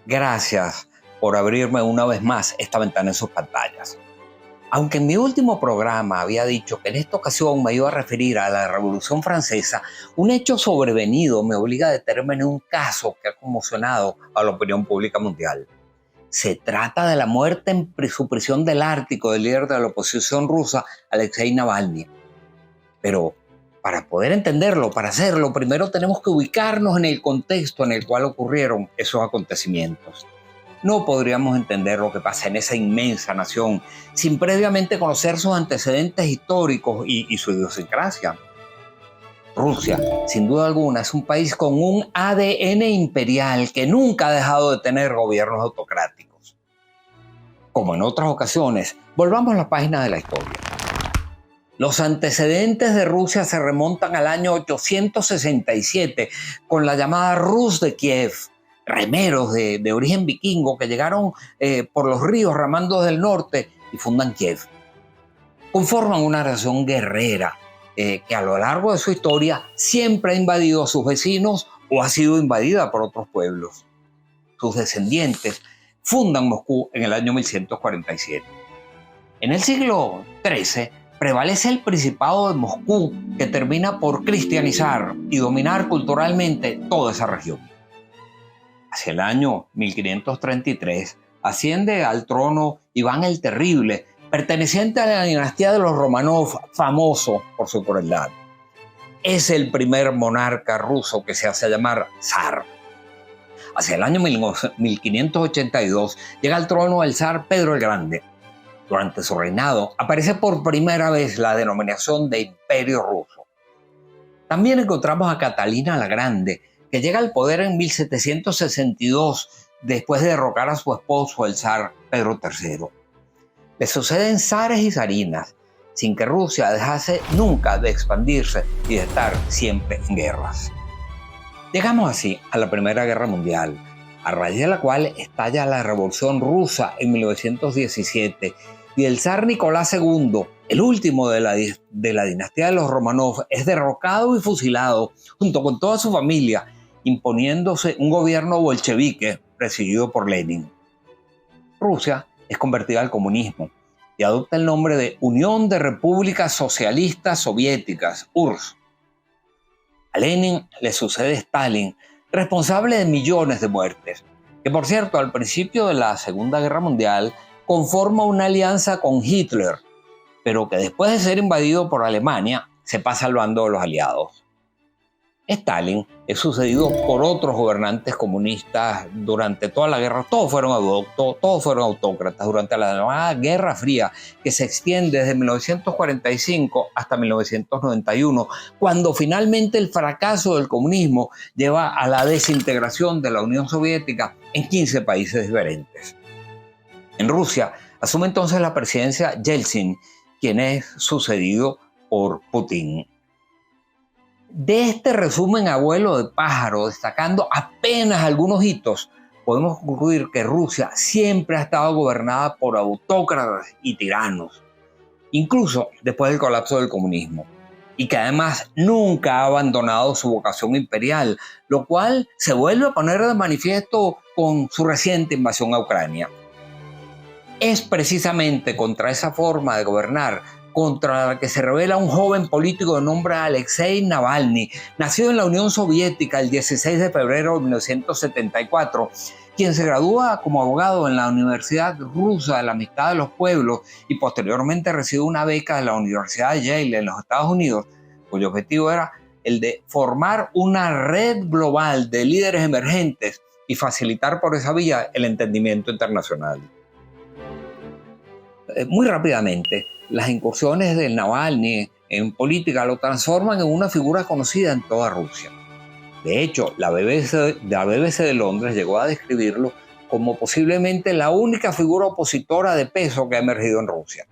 Gracias por abrirme una vez más esta ventana en sus pantallas. Aunque en mi último programa había dicho que en esta ocasión me iba a referir a la Revolución Francesa, un hecho sobrevenido me obliga a detenerme en un caso que ha conmocionado a la opinión pública mundial. Se trata de la muerte en su prisión del Ártico del líder de la oposición rusa, Alexei Navalny. Pero para poder entenderlo, para hacerlo, primero tenemos que ubicarnos en el contexto en el cual ocurrieron esos acontecimientos. No podríamos entender lo que pasa en esa inmensa nación sin previamente conocer sus antecedentes históricos y su idiosincrasia. Rusia, sin duda alguna, es un país con un ADN imperial que nunca ha dejado de tener gobiernos autocráticos. Como en otras ocasiones, volvamos a la página de la historia. Los antecedentes de Rusia se remontan al año 867 con la llamada Rus de Kiev, remeros de origen vikingo que llegaron por los ríos ramando del norte y fundan Kiev. Conforman una nación guerrera que a lo largo de su historia siempre ha invadido a sus vecinos o ha sido invadida por otros pueblos. Sus descendientes fundan Moscú en el año 1147. En el siglo XIII prevalece el Principado de Moscú, que termina por cristianizar y dominar culturalmente toda esa región. Hacia el año 1533 asciende al trono Iván el Terrible, perteneciente a la dinastía de los Romanov, famoso por su crueldad. Es el primer monarca ruso que se hace llamar zar. Hacia el año 1582 llega al trono el zar Pedro el Grande. Durante su reinado aparece por primera vez la denominación de Imperio Ruso. También encontramos a Catalina la Grande, que llega al poder en 1762 después de derrocar a su esposo, el zar Pedro III. Le suceden zares y zarinas, sin que Rusia dejase nunca de expandirse y de estar siempre en guerras. Llegamos así a la Primera Guerra Mundial, a raíz de la cual estalla la Revolución Rusa en 1917 y el zar Nicolás II, el último de la dinastía de los Romanov, es derrocado y fusilado junto con toda su familia, imponiéndose un gobierno bolchevique presidido por Lenin. Rusia es convertida al comunismo y adopta el nombre de Unión de Repúblicas Socialistas Soviéticas, URSS. A Lenin le sucede Stalin, responsable de millones de muertes, que por cierto al principio de la Segunda Guerra Mundial conforma una alianza con Hitler, pero que después de ser invadido por Alemania se pasa al bando de los aliados. Stalin es sucedido por otros gobernantes comunistas durante toda la guerra. Todos fueron autócratas durante la llamada Guerra Fría, que se extiende desde 1945 hasta 1991, cuando finalmente el fracaso del comunismo lleva a la desintegración de la Unión Soviética en 15 países diferentes. En Rusia asume entonces la presidencia Yeltsin, quien es sucedido por Putin. De este resumen a vuelo de pájaro, destacando apenas algunos hitos, podemos concluir que Rusia siempre ha estado gobernada por autócratas y tiranos, incluso después del colapso del comunismo, y que además nunca ha abandonado su vocación imperial, lo cual se vuelve a poner de manifiesto con su reciente invasión a Ucrania. Es precisamente contra esa forma de gobernar contra la que se revela un joven político de nombre Alexei Navalny, nacido en la Unión Soviética el 16 de febrero de 1974, quien se gradúa como abogado en la Universidad Rusa de la Amistad de los Pueblos y posteriormente recibe una beca de la Universidad de Yale en los Estados Unidos, cuyo objetivo era el de formar una red global de líderes emergentes y facilitar por esa vía el entendimiento internacional. Muy rápidamente, las incursiones de Navalny en política lo transforman en una figura conocida en toda Rusia. De hecho, la BBC de Londres llegó a describirlo como posiblemente la única figura opositora de peso que ha emergido en Rusia.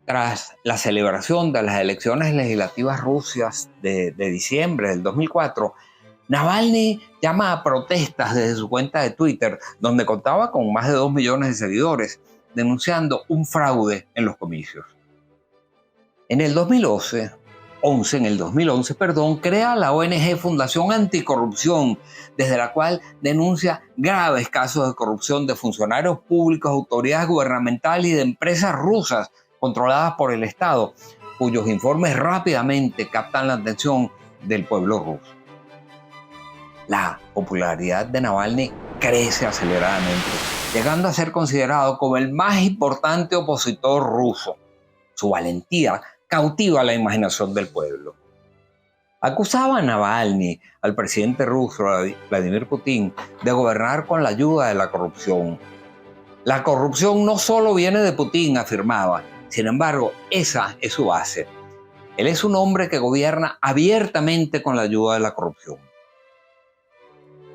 Tras la celebración de las elecciones legislativas rusas de diciembre del 2004, Navalny llama a protestas desde su cuenta de Twitter, donde contaba con más de 2 millones de seguidores, denunciando un fraude en los comicios. En el 2011, en el 2011, crea la ONG Fundación Anticorrupción, desde la cual denuncia graves casos de corrupción de funcionarios públicos, autoridades gubernamentales y de empresas rusas controladas por el Estado, cuyos informes rápidamente captan la atención del pueblo ruso. La popularidad de Navalny crece aceleradamente, llegando a ser considerado como el más importante opositor ruso. Su valentía cautiva la imaginación del pueblo. Acusaba a Navalny, al presidente ruso Vladimir Putin, de gobernar con la ayuda de la corrupción. La corrupción no solo viene de Putin, afirmaba. Sin embargo, esa es su base. Él es un hombre que gobierna abiertamente con la ayuda de la corrupción.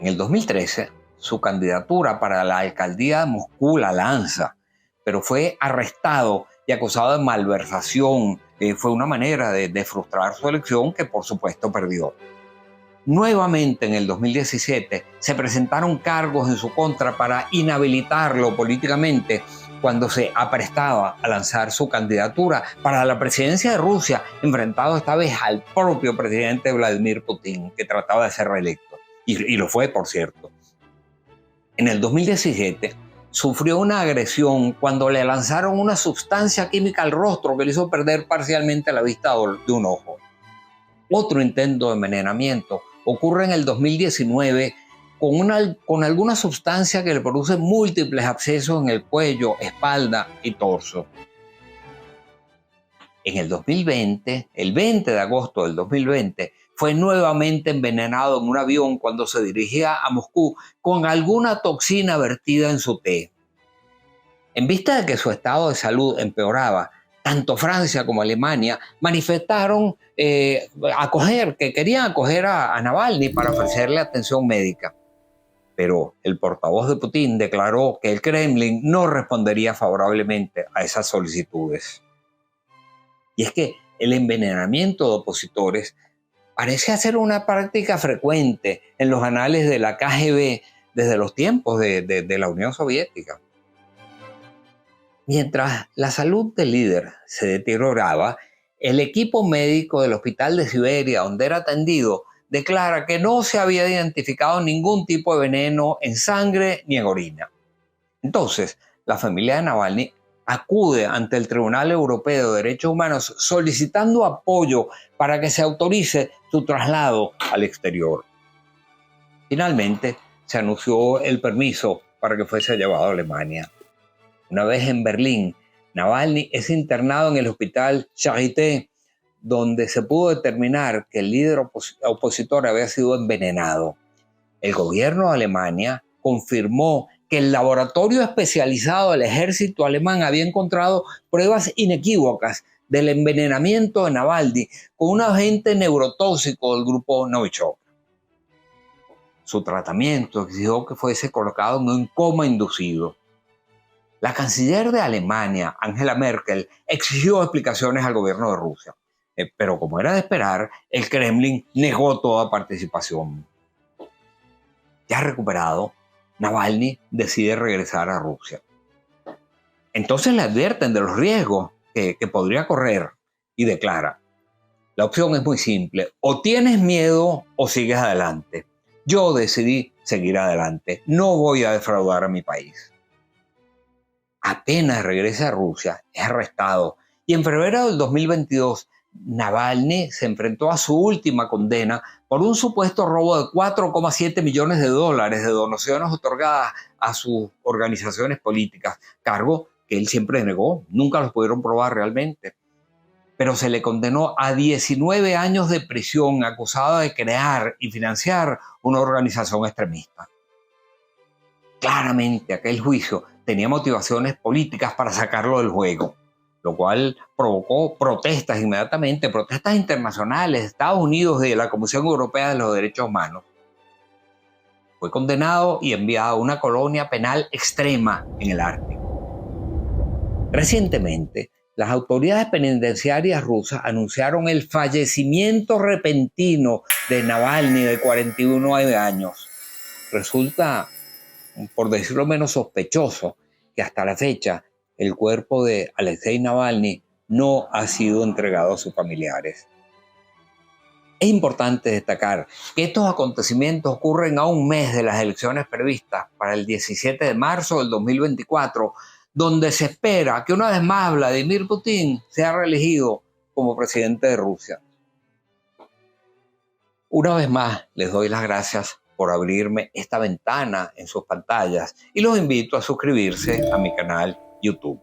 En el 2013, su candidatura para la alcaldía de Moscú la lanza, pero fue arrestado y acusado de malversación. Fue una manera de frustrar su elección, que por supuesto perdió. Nuevamente en el 2017 se presentaron cargos en su contra para inhabilitarlo políticamente cuando se aprestaba a lanzar su candidatura para la presidencia de Rusia, enfrentado esta vez al propio presidente Vladimir Putin, que trataba de ser reelecto. Y lo fue, por cierto. En el 2017 sufrió una agresión cuando le lanzaron una sustancia química al rostro que le hizo perder parcialmente la vista de un ojo. Otro intento de envenenamiento ocurre en el 2019 con alguna sustancia que le produce múltiples abscesos en el cuello, espalda y torso. En el 2020, el 20 de agosto del 2020, fue nuevamente envenenado en un avión cuando se dirigía a Moscú con alguna toxina vertida en su té. En vista de que su estado de salud empeoraba, tanto Francia como Alemania manifestaron que querían acoger a Navalny para ofrecerle atención médica. Pero el portavoz de Putin declaró que el Kremlin no respondería favorablemente a esas solicitudes. Y es que el envenenamiento de opositores parece ser una práctica frecuente en los anales de la KGB desde los tiempos de la Unión Soviética. Mientras la salud del líder se deterioraba, el equipo médico del hospital de Siberia, donde era atendido, declara que no se había identificado ningún tipo de veneno en sangre ni en orina. Entonces, la familia de Navalny acude ante el Tribunal Europeo de Derechos Humanos solicitando apoyo para que se autorice su traslado al exterior. Finalmente, se anunció el permiso para que fuese llevado a Alemania. Una vez en Berlín, Navalny es internado en el hospital Charité, donde se pudo determinar que el líder opositor había sido envenenado. El gobierno de Alemania confirmó que el laboratorio especializado del ejército alemán había encontrado pruebas inequívocas del envenenamiento de Navalny con un agente neurotóxico del grupo Novichok. Su tratamiento exigió que fuese colocado en un coma inducido. La canciller de Alemania, Angela Merkel, exigió explicaciones al gobierno de Rusia. Pero como era de esperar, el Kremlin negó toda participación. Ya recuperado, Navalny decide regresar a Rusia. Entonces le advierten de los riesgos que podría correr y declara: la opción es muy simple, o tienes miedo o sigues adelante. Yo decidí seguir adelante, no voy a defraudar a mi país. Apenas regresa a Rusia, es arrestado y en febrero del 2022 Navalny se enfrentó a su última condena por un supuesto robo de $4,7 millones de donaciones otorgadas a sus organizaciones políticas, cargo que él siempre negó, nunca los pudieron probar realmente. Pero se le condenó a 19 años de prisión acusado de crear y financiar una organización extremista. Claramente aquel juicio tenía motivaciones políticas para sacarlo del juego, lo cual provocó protestas inmediatamente, protestas internacionales de Estados Unidos y de la Comisión Europea de los Derechos Humanos. Fue condenado y enviado a una colonia penal extrema en el Ártico. Recientemente, las autoridades penitenciarias rusas anunciaron el fallecimiento repentino de Navalny, de 41 años. Resulta, por decirlo menos, sospechoso que hasta la fecha el cuerpo de Alexei Navalny no ha sido entregado a sus familiares. Es importante destacar que estos acontecimientos ocurren a un mes de las elecciones previstas para el 17 de marzo del 2024, donde se espera que una vez más Vladimir Putin sea reelegido como presidente de Rusia. Una vez más, les doy las gracias por abrirme esta ventana en sus pantallas y los invito a suscribirse a mi canal YouTube.